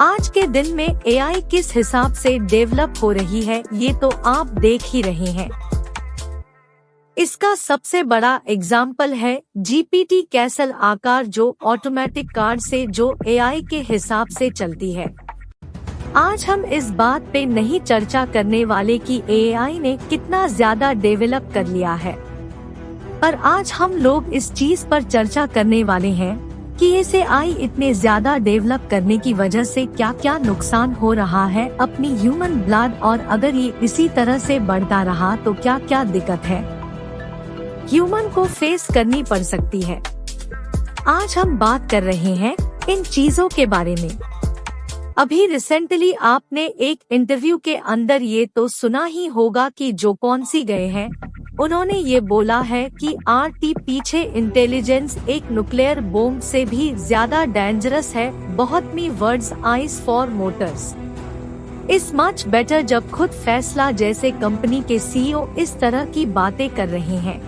आज के दिन में एआई किस हिसाब से डेवलप हो रही है ये तो आप देख ही रहे हैं। इसका सबसे बड़ा एग्जाम्पल है जीपीटी कैसल आकार जो ऑटोमेटिक कार से जो एआई के हिसाब से चलती है। आज हम इस बात पे नहीं चर्चा करने वाले कि एआई ने कितना ज्यादा डेवलप कर लिया है, पर आज हम लोग इस चीज पर चर्चा करने वाले हैं कि इसे एआई इतने ज्यादा डेवलप करने की वजह से क्या क्या नुकसान हो रहा है अपनी ह्यूमन ब्लड, और अगर ये इसी तरह से बढ़ता रहा तो क्या क्या दिक्कत है ह्यूमन को फेस करनी पड़ सकती है। आज हम बात कर रहे हैं इन चीजों के बारे में। अभी रिसेंटली आपने एक इंटरव्यू के अंदर ये तो सुना ही होगा कि जो कौन सी गए हैं, उन्होंने ये बोला है कि आरटी पीछे इंटेलिजेंस एक न्यूक्लियर बॉम्ब से भी ज्यादा डेंजरस है। बहुत मी वर्ड्स आइस फॉर मोटर्स इस मच बेटर। जब खुद फैसला जैसे कंपनी के सीईओ इस तरह की बातें कर रहे हैं,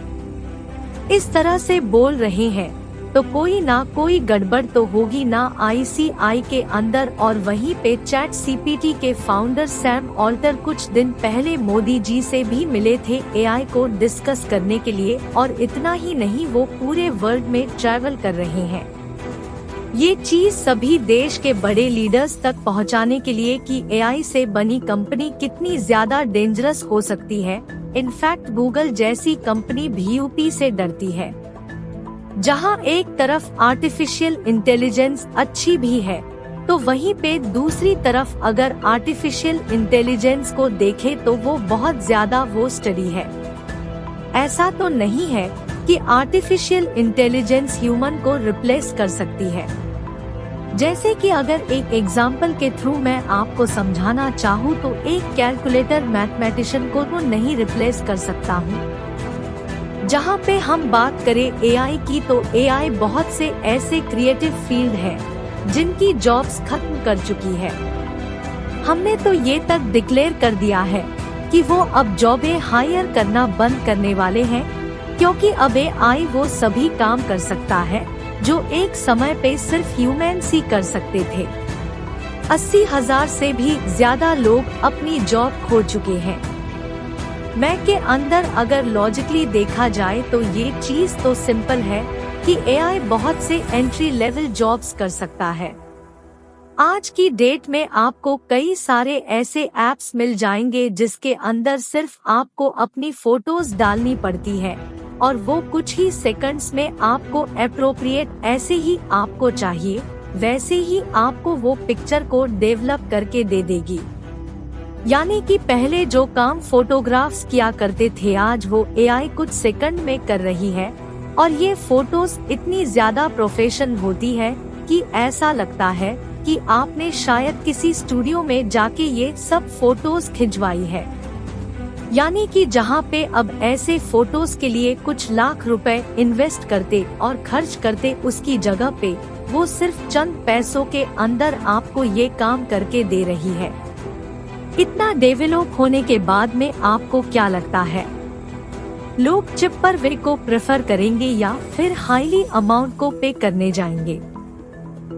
इस तरह से बोल रहे हैं, तो कोई ना कोई गड़बड़ तो होगी ना आईसीआई के अंदर। और वहीं पे चैट सीपीटी के फाउंडर सैम ऑल्टर कुछ दिन पहले मोदी जी से भी मिले थे एआई को डिस्कस करने के लिए। और इतना ही नहीं, वो पूरे वर्ल्ड में ट्रैवल कर रहे हैं ये चीज सभी देश के बड़े लीडर्स तक पहुंचाने के लिए कि एआई से बनी कंपनी कितनी ज्यादा डेंजरस हो सकती है। इनफैक्ट गूगल जैसी कंपनी भी यूपी से डरती है। जहां एक तरफ आर्टिफिशियल इंटेलिजेंस अच्छी भी है, तो वहीं पे दूसरी तरफ अगर आर्टिफिशियल इंटेलिजेंस को देखे तो वो बहुत ज्यादा वो स्टडी है। ऐसा तो नहीं है कि आर्टिफिशियल इंटेलिजेंस ह्यूमन को रिप्लेस कर सकती है। जैसे कि अगर एक एग्जाम्पल के थ्रू मैं आपको समझाना चाहूँ तो एक कैलकुलेटर मैथमेटिशियन को तो नहीं रिप्लेस कर सकता हूँ। जहाँ पे हम बात करें एआई की, तो एआई बहुत से ऐसे क्रिएटिव फील्ड हैं जिनकी जॉब्स खत्म कर चुकी है। हमने तो ये तक डिक्लेयर कर दिया है कि वो अब जॉबें हायर करना बंद करने वाले हैं, क्योंकि अब एआई वो सभी काम कर सकता है जो एक समय पे सिर्फ ह्यूमन्स ही कर सकते थे। 80,000 से भी ज्यादा लोग अपनी जॉब खो चुके हैं। मैं के अंदर अगर लॉजिकली देखा जाए तो ये चीज तो सिंपल है कि एआई बहुत से एंट्री लेवल जॉब्स कर सकता है। आज की डेट में आपको कई सारे ऐसे ऐप्स मिल जाएंगे जिसके अंदर सिर्फ आपको अपनी फोटोज डालनी पड़ती है और वो कुछ ही सेकंड्स में आपको एप्रोप्रिएट ऐसे ही आपको चाहिए वैसे ही आपको वो पिक्चर को डेवलप करके दे देगी। यानी कि पहले जो काम फोटोग्राफ्स किया करते थे, आज वो एआई कुछ सेकंड में कर रही है। और ये फोटोज इतनी ज्यादा प्रोफेशनल होती है कि ऐसा लगता है कि आपने शायद किसी स्टूडियो में जाके ये सब फोटोज खिंचवाई है। यानी कि जहाँ पे अब ऐसे फोटोज के लिए कुछ लाख रुपए इन्वेस्ट करते और खर्च करते, उसकी जगह पे वो सिर्फ चंद पैसों के अंदर आपको ये काम करके दे रही है। इतना डेवलप होने के बाद में आपको क्या लगता है, लोग चिप पर वे को प्रेफर करेंगे या फिर हाईली अमाउंट को पे करने जाएंगे?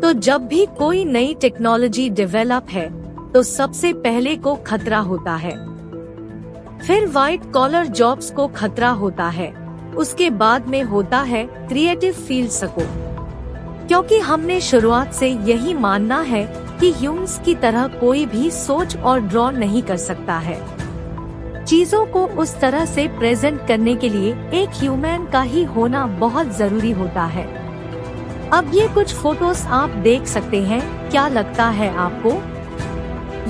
तो जब भी कोई नई टेक्नोलॉजी डेवलप है तो सबसे पहले को खतरा होता है, फिर व्हाइट कॉलर जॉब्स को खतरा होता है, उसके बाद में होता है क्रिएटिव फील्ड्स को। क्योंकि हमने शुरुआत से यही मानना है कि ह्यूमंस की तरह कोई भी सोच और ड्रॉ नहीं कर सकता है। चीजों को उस तरह से प्रेजेंट करने के लिए एक ह्यूमन का ही होना बहुत जरूरी होता है। अब ये कुछ फोटोज आप देख सकते हैं, क्या लगता है आपको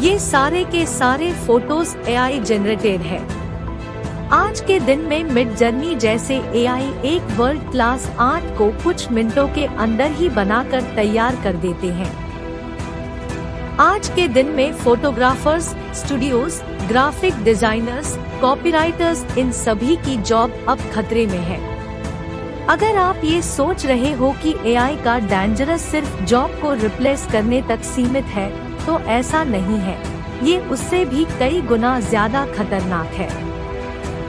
ये सारे के सारे फोटोज एआई जनरेटेड है? आज के दिन में मिड जर्नी जैसे एआई एक वर्ल्ड क्लास आर्ट को कुछ मिनटों के अंदर ही बनाकर तैयार कर देते हैं। आज के दिन में photographers, studios, graphic designers, copywriters, इन सभी की जॉब अब खतरे में है। अगर आप ये सोच रहे हो कि एआई का डेंजरस सिर्फ जॉब को रिप्लेस करने तक सीमित है, तो ऐसा नहीं है। ये उससे भी कई गुना ज्यादा खतरनाक है।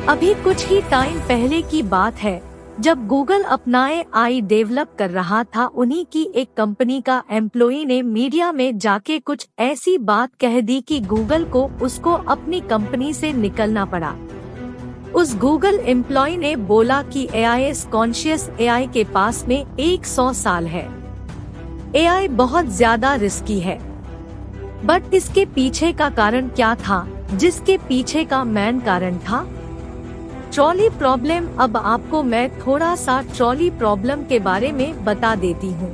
अभी कुछ ही टाइम पहले की बात है, जब गूगल अपना AI डेवलप कर रहा था, उन्हीं की एक कंपनी का एम्प्लॉई ने मीडिया में जाके कुछ ऐसी बात कह दी कि गूगल को उसको अपनी कंपनी से निकलना पड़ा। उस गूगल एम्प्लॉई ने बोला कि AI कॉन्शियस AI के पास में 100 साल है। AI बहुत ज्यादा रिस्की है। बट इसके पीछे का कारण क्या था, जिसके पीछे का मेन कारण था ट्रॉली प्रॉब्लम। अब आपको मैं थोड़ा सा ट्रॉली प्रॉब्लम के बारे में बता देती हूँ।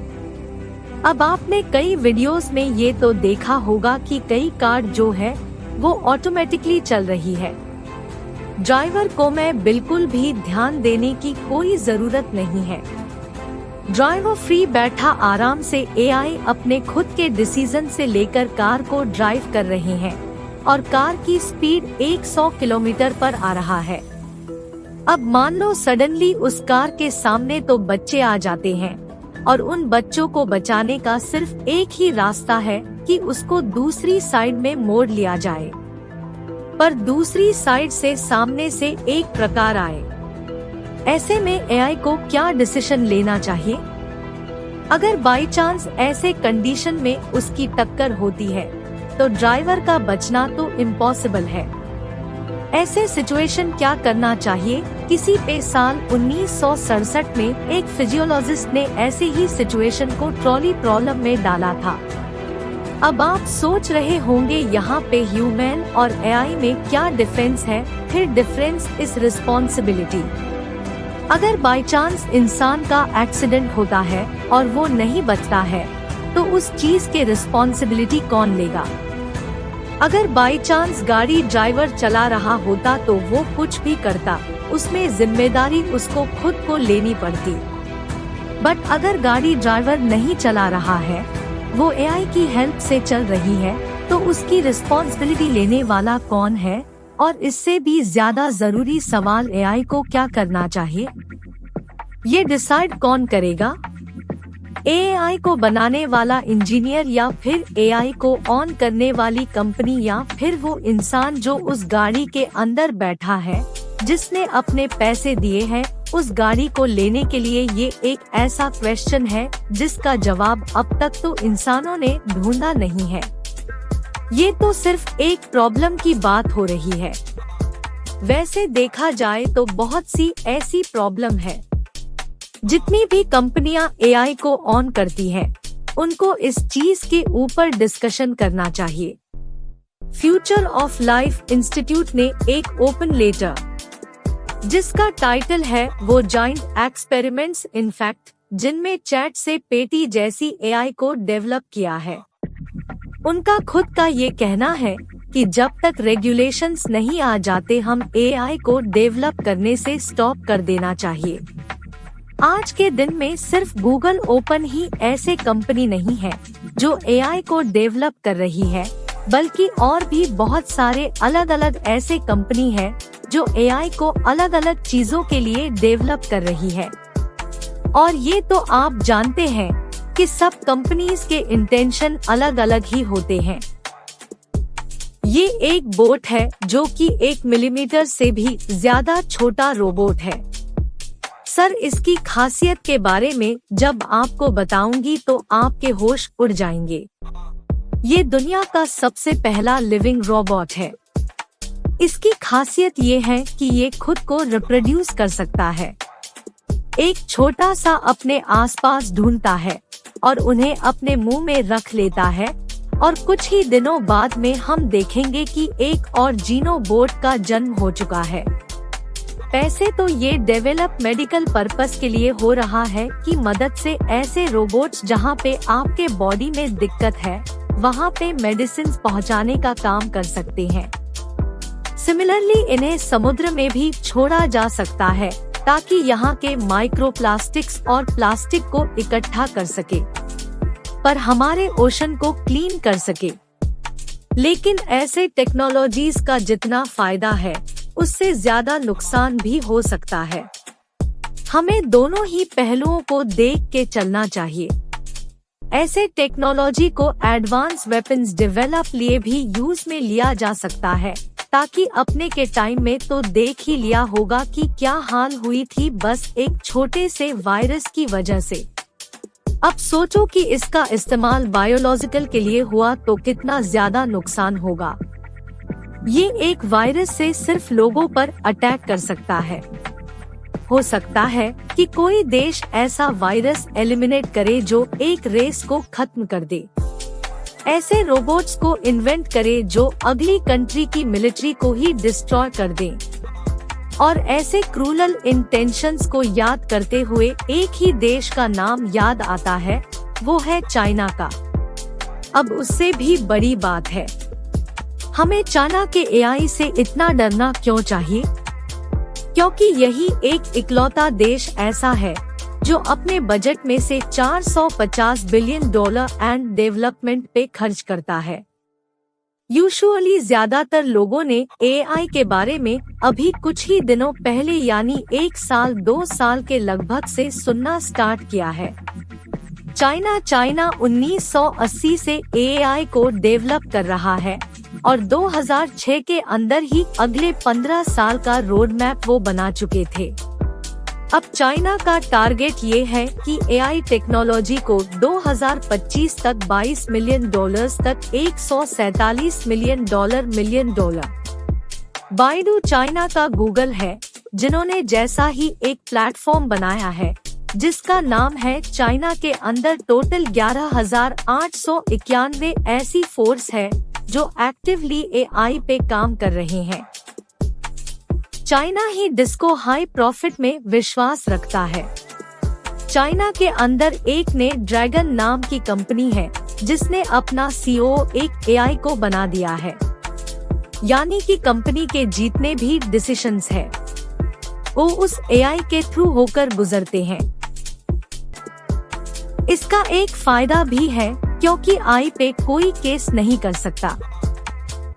अब आपने कई वीडियोस में ये तो देखा होगा कि कई कार जो है वो ऑटोमेटिकली चल रही है। ड्राइवर को मैं बिल्कुल भी ध्यान देने की कोई जरूरत नहीं है। ड्राइवर फ्री बैठा आराम से AI अपने खुद के डिसीजन से लेकर कार को ड्राइव कर रहे हैं और कार की स्पीड 100 किलोमीटर पर आ रहा है। अब मान लो सडनली उस कार के सामने तो बच्चे आ जाते हैं और उन बच्चों को बचाने का सिर्फ एक ही रास्ता है कि उसको दूसरी साइड में मोड़ लिया जाए। पर दूसरी साइड से सामने से एक ट्रकार आए। ऐसे में AI को क्या डिसीजन लेना चाहिए? अगर बाई चांस ऐसे कंडीशन में उसकी टक्कर होती है तो ड्राइवर का बचना तो इम्पॉसिबल है। ऐसे सिचुएशन क्या करना चाहिए? किसी पे साल 1967 में एक फिजियोलॉजिस्ट ने ऐसे ही सिचुएशन को ट्रॉली प्रॉब्लम में डाला था। अब आप सोच रहे होंगे यहाँ पे ह्यूमन और AI में क्या डिफरेंस है? फिर डिफरेंस इज रिस्पॉन्सिबिलिटी। अगर बाई चांस इंसान का एक्सीडेंट होता है और वो नहीं बचता है तो उस चीज के रिस्पॉन्सिबिलिटी कौन लेगा? अगर बाई चांस गाड़ी ड्राइवर चला रहा होता तो वो कुछ भी करता, उसमें जिम्मेदारी उसको खुद को लेनी पड़ती। बट अगर गाड़ी ड्राइवर नहीं चला रहा है, वो AI की हेल्प से चल रही है, तो उसकी रिस्पॉन्सिबिलिटी लेने वाला कौन है? और इससे भी ज्यादा जरूरी सवाल, AI को क्या करना चाहिए? ये डिसाइड कौन करेगा? AI को बनाने वाला इंजीनियर या फिर AI को ऑन करने वाली कंपनी या फिर वो इंसान जो उस गाड़ी के अंदर बैठा है, जिसने अपने पैसे दिए हैं उस गाड़ी को लेने के लिए? ये एक ऐसा क्वेश्चन है जिसका जवाब अब तक तो इंसानों ने ढूंढा नहीं है। ये तो सिर्फ एक प्रॉब्लम की बात हो रही है। वैसे देखा जाए तो बहुत सी ऐसी प्रॉब्लम है। जितनी भी कंपनियां AI को ऑन करती हैं, उनको इस चीज के ऊपर डिस्कशन करना चाहिए। फ्यूचर ऑफ लाइफ इंस्टीट्यूट ने एक ओपन लेटर जिसका टाइटल है वो जॉइंट एक्सपेरिमेंट्स इन फैक्ट, जिनमें चैट से पेटी जैसी AI को डेवलप किया है। उनका खुद का ये कहना है कि जब तक रेगुलेशंस नहीं आ जाते हम AI को डेवलप करने से स्टॉप कर देना चाहिए। आज के दिन में सिर्फ गूगल ओपन ही ऐसे कंपनी नहीं है जो AI को डेवलप कर रही है, बल्कि और भी बहुत सारे अलग अलग ऐसे कंपनी है जो AI को अलग अलग चीजों के लिए डेवलप कर रही है। और ये तो आप जानते हैं कि सब कंपनीज के इंटेंशन अलग अलग ही होते हैं। ये एक बोट है जो कि 1 मिलीमीटर से भी ज्यादा छोटा रोबोट है। सर, इसकी खासियत के बारे में जब आपको बताऊंगी तो आपके होश उड़ जाएंगे। ये दुनिया का सबसे पहला लिविंग रोबोट है। इसकी खासियत ये है कि ये खुद को रिप्रोड्यूस कर सकता है। एक छोटा सा अपने आसपास ढूंढता है और उन्हें अपने मुंह में रख लेता है और कुछ ही दिनों बाद में हम देखेंगे कि एक और जीनोबोट का जन्म हो चुका है। पैसे तो ये डेवलप मेडिकल पर्पस के लिए हो रहा है कि मदद से ऐसे रोबोट्स जहाँ पे आपके बॉडी में दिक्कत है वहाँ पे मेडिसिन पहुँचाने का काम कर सकते हैं। सिमिलरली इन्हें समुद्र में भी छोड़ा जा सकता है ताकि यहाँ के माइक्रोप्लास्टिक्स और प्लास्टिक को इकट्ठा कर सके, पर हमारे ओशन को क्लीन कर सके। लेकिन ऐसे टेक्नोलॉजीज का जितना फायदा है उससे ज्यादा नुकसान भी हो सकता है। हमें दोनों ही पहलुओं को देख के चलना चाहिए। ऐसे टेक्नोलॉजी को एडवांस वेपन्स डेवलप लिए भी यूज में लिया जा सकता है, ताकि अपने के टाइम में तो देख ही लिया होगा कि क्या हाल हुई थी बस एक छोटे से वायरस की वजह से। अब सोचो कि इसका इस्तेमाल बायोलॉजिकल के लिए हुआ तो कितना ज्यादा नुकसान होगा। ये एक वायरस से सिर्फ लोगों पर अटैक कर सकता है। हो सकता है कि कोई देश ऐसा वायरस एलिमिनेट करे जो एक रेस को खत्म कर दे। ऐसे रोबोट्स को इन्वेंट करे जो अगली कंट्री की मिलिट्री को ही डिस्ट्रॉय कर दे। और ऐसे क्रूरल इंटेंशंस को याद करते हुए एक ही देश का नाम याद आता है, वो है चाइना का। अब उससे भी बड़ी बात है, हमें चाइना के एआई से इतना डरना क्यों चाहिए? क्योंकि यही एक इकलौता देश ऐसा है जो अपने बजट में से $450 बिलियन एंड डेवलपमेंट पे खर्च करता है। यूजुअली ज्यादातर लोगों ने एआई के बारे में अभी कुछ ही दिनों पहले यानी 1 साल 2 साल के लगभग से सुनना स्टार्ट किया है। चाइना 1980 से एआई को डेवलप कर रहा है और 2006 के अंदर ही अगले 15 साल का रोड मैप वो बना चुके थे। अब चाइना का टारगेट ये है कि एआई टेक्नोलॉजी को 2025 तक $22 मिलियन तक $147 मिलियन। बाइडू चाइना का गूगल है, जिन्होंने जैसा ही एक प्लेटफॉर्म बनाया है जिसका नाम है चाइना के अंदर टोटल 11,891 ऐसी फोर्स है जो एक्टिवली एआई पे काम कर रहे हैं। चाइना ही जिसको हाई प्रॉफिट में विश्वास रखता है। चाइना के अंदर एक ने ड्रैगन नाम की कंपनी है जिसने अपना सीईओ एक एआई को बना दिया है, यानी कि कंपनी के जितने भी डिसीजंस है वो उस एआई के थ्रू होकर गुजरते हैं। इसका एक फायदा भी है क्योंकि आई पे कोई केस नहीं कर सकता।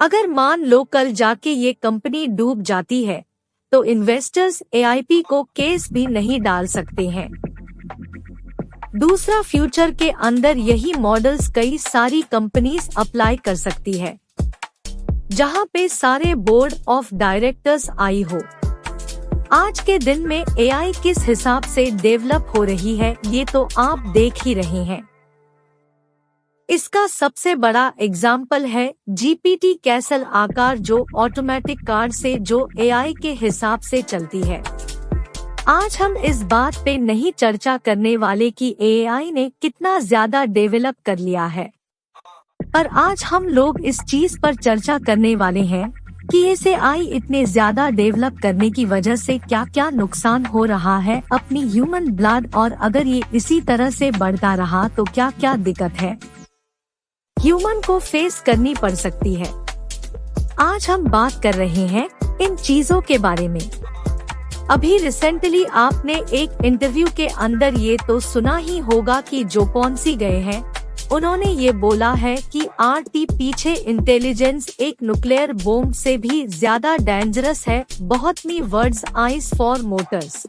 अगर मान लो कल जाके ये कंपनी डूब जाती है तो इन्वेस्टर्स एआईपी को केस भी नहीं डाल सकते हैं। दूसरा, फ्यूचर के अंदर यही मॉडल्स कई सारी कंपनीज अप्लाई कर सकती है जहां पे सारे बोर्ड ऑफ डायरेक्टर्स आई हो। आज के दिन में एआई किस हिसाब से डेवलप हो रही है ये तो आप देख ही रहे हैं। इसका सबसे बड़ा एग्जाम्पल है जीपीटी कैसल आकार जो ऑटोमेटिक कार से जो एआई के हिसाब से चलती है। आज हम इस बात पे नहीं चर्चा करने वाले कि एआई ने कितना ज्यादा डेवलप कर लिया है, पर आज हम लोग इस चीज पर चर्चा करने वाले हैं कि इस एआई इतने ज्यादा डेवलप करने की वजह से क्या क्या नुकसान हो रहा है अपनी ह्यूमन ब्लड, और अगर ये इसी तरह से बढ़ता रहा तो क्या क्या दिक्कत है ह्यूमन को फेस करनी पड़ सकती है। आज हम बात कर रहे हैं इन चीजों के बारे में। अभी रिसेंटली आपने एक इंटरव्यू के अंदर ये तो सुना ही होगा कि जो पॉन्सी गए हैं उन्होंने ये बोला है कि आर्टिफिशियल इंटेलिजेंस एक न्यूक्लियर बॉम्ब से भी ज्यादा डेंजरस है। बहुत मी वर्ड्स आइज फॉर मोटर्स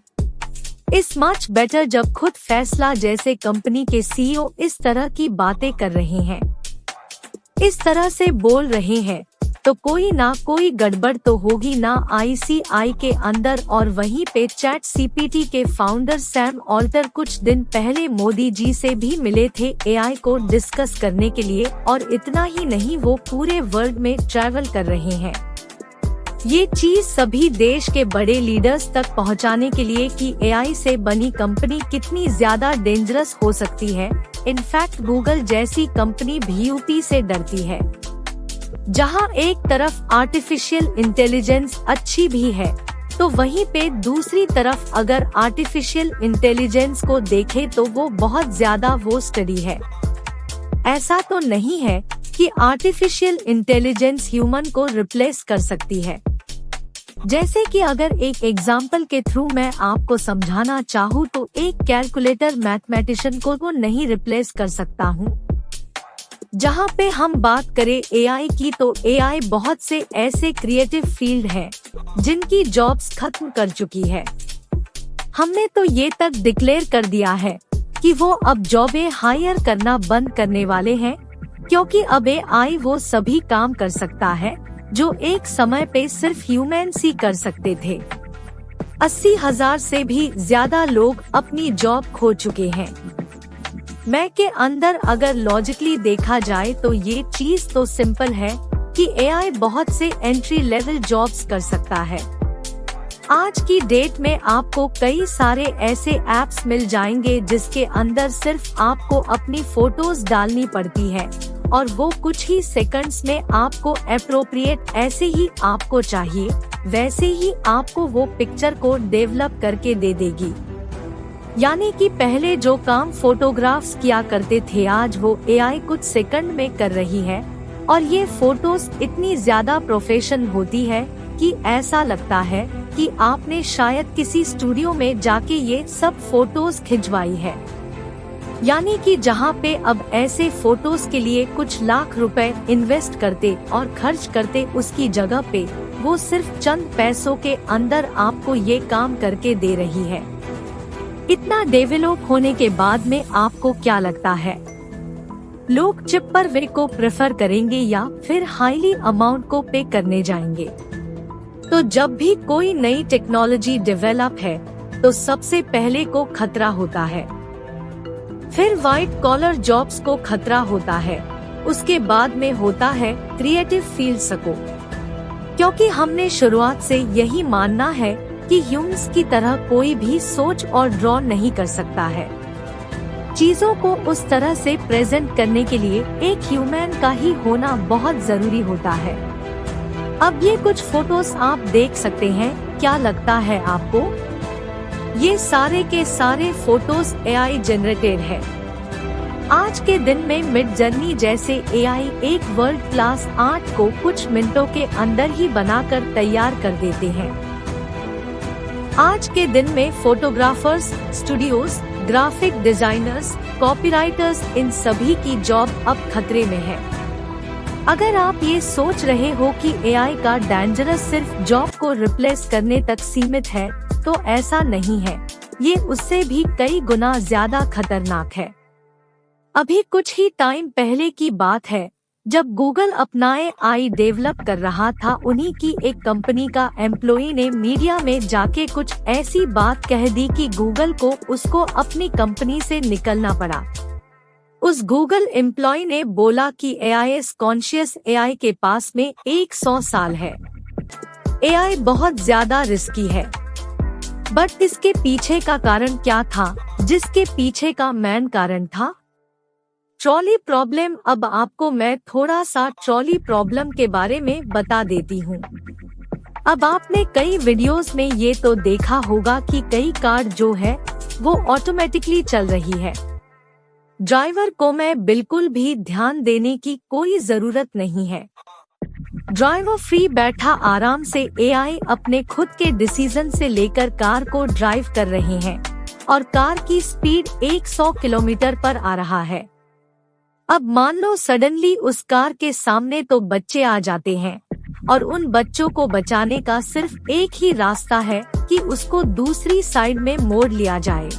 इस मच बेटर। जब खुद फैसला जैसे कंपनी के सीईओ इस तरह की बातें कर रहे हैं, इस तरह से बोल रहे हैं, तो कोई ना कोई गड़बड़ तो होगी ना आईसीआई के अंदर। और वहीं पे चैट सीपीटी के फाउंडर सैम ऑल्टर कुछ दिन पहले मोदी जी से भी मिले थे एआई को डिस्कस करने के लिए, और इतना ही नहीं वो पूरे वर्ल्ड में ट्रैवल कर रहे हैं ये चीज सभी देश के बड़े लीडर्स तक पहुंचाने के लिए कि एआई से बनी कंपनी कितनी ज्यादा डेंजरस हो सकती है। इनफैक्ट गूगल जैसी कंपनी भी यूपी से डरती है। जहां एक तरफ आर्टिफिशियल इंटेलिजेंस अच्छी भी है तो वहीं पे दूसरी तरफ अगर आर्टिफिशियल इंटेलिजेंस को देखे तो वो बहुत ज्यादा वो स्टडी है। ऐसा तो नहीं है कि आर्टिफिशियल इंटेलिजेंस ह्यूमन को रिप्लेस कर सकती है। जैसे कि अगर एक एग्जाम्पल के थ्रू मैं आपको समझाना चाहूँ तो एक कैलकुलेटर मैथमेटिशियन को नहीं रिप्लेस कर सकता हूँ। जहाँ पे हम बात करें एआई की तो एआई बहुत से ऐसे क्रिएटिव फील्ड हैं जिनकी जॉब्स खत्म कर चुकी है। हमने तो ये तक डिक्लेयर कर दिया है कि वो अब जॉबें हायर करना बंद करने वाले हैं, क्योंकि अब एआई वो सभी काम कर सकता है जो एक समय पे सिर्फ ह्यूमंस ही कर सकते थे। 80,000 से भी ज्यादा लोग अपनी जॉब खो चुके हैं। मैं के अंदर अगर लॉजिकली देखा जाए तो ये चीज तो सिंपल है कि एआई बहुत से एंट्री लेवल जॉब्स कर सकता है। आज की डेट में आपको कई सारे ऐसे ऐप्स मिल जाएंगे जिसके अंदर सिर्फ आपको अपनी फोटोज डालनी पड़ती है और वो कुछ ही सेकंड्स में आपको एप्रोप्रिएट ऐसे ही आपको चाहिए वैसे ही आपको वो पिक्चर को डेवलप करके दे देगी। यानी कि पहले जो काम फोटोग्राफ्स किया करते थे आज वो एआई कुछ सेकंड में कर रही है और ये फोटोज इतनी ज्यादा प्रोफेशनल होती है कि ऐसा लगता है कि आपने शायद किसी स्टूडियो में जाके ये सब फोटोज खिंचवाई है। यानी कि जहाँ पे अब ऐसे फोटोज के लिए कुछ लाख रुपए इन्वेस्ट करते और खर्च करते उसकी जगह पे वो सिर्फ चंद पैसों के अंदर आपको ये काम करके दे रही है। इतना डेवलप होने के बाद में आपको क्या लगता है, लोग चिप पर वे को प्रेफर करेंगे या फिर हाईली अमाउंट को पे करने जाएंगे? तो जब भी कोई नई टेक्नोलॉजी डेवलप है तो सबसे पहले को खतरा होता है, फिर व्हाइट कॉलर जॉब्स को खतरा होता है, उसके बाद में होता है क्रिएटिव फील्ड्स को। क्योंकि हमने शुरुआत से यही मानना है कि ह्यूमंस की तरह कोई भी सोच और ड्रॉ नहीं कर सकता है। चीजों को उस तरह से प्रेजेंट करने के लिए एक ह्यूमन का ही होना बहुत जरूरी होता है। अब ये कुछ फोटोज आप देख सकते हैं, क्या लगता है आपको? ये सारे के सारे फोटोज एआई जनरेटेड है। आज के दिन में मिड जर्नी जैसे एआई एक वर्ल्ड क्लास आर्ट को कुछ मिनटों के अंदर ही बनाकर तैयार कर देते हैं। आज के दिन में photographers, studios, graphic designers, copywriters, इन सभी की जॉब अब खतरे में है। अगर आप ये सोच रहे हो कि एआई का डेंजरस सिर्फ जॉब को रिप्लेस करने तक सीमित है तो ऐसा नहीं है, ये उससे भी कई गुना ज्यादा खतरनाक है। अभी कुछ ही टाइम पहले की बात है जब गूगल अपना एआई डेवलप कर रहा था, उन्हीं की एक कंपनी का एम्प्लॉई ने मीडिया में जाके कुछ ऐसी बात कह दी कि गूगल को उसको अपनी कंपनी से निकलना पड़ा। उस गूगल एम्प्लॉय ने बोला कि एआई कॉन्शियस एआई के पास में 100 साल है, एआई बहुत ज्यादा रिस्की है। बट इसके पीछे का कारण क्या था? जिसके पीछे का मेन कारण था ट्रॉली प्रॉब्लम। अब आपको मैं थोड़ा सा ट्रॉली प्रॉब्लम के बारे में बता देती हूँ। अब आपने कई वीडियोस में ये तो देखा होगा कि कई कार जो है वो ऑटोमेटिकली चल रही है, ड्राइवर को मैं बिल्कुल भी ध्यान देने की कोई जरूरत नहीं है। ड्राइवर फ्री बैठा आराम से एआई अपने खुद के डिसीजन से लेकर कार को ड्राइव कर रहे हैं और कार की स्पीड 100 किलोमीटर पर आ रहा है। अब मान लो सडनली उस कार के सामने तो बच्चे आ जाते हैं और उन बच्चों को बचाने का सिर्फ एक ही रास्ता है कि उसको दूसरी साइड में मोड़ लिया जाए।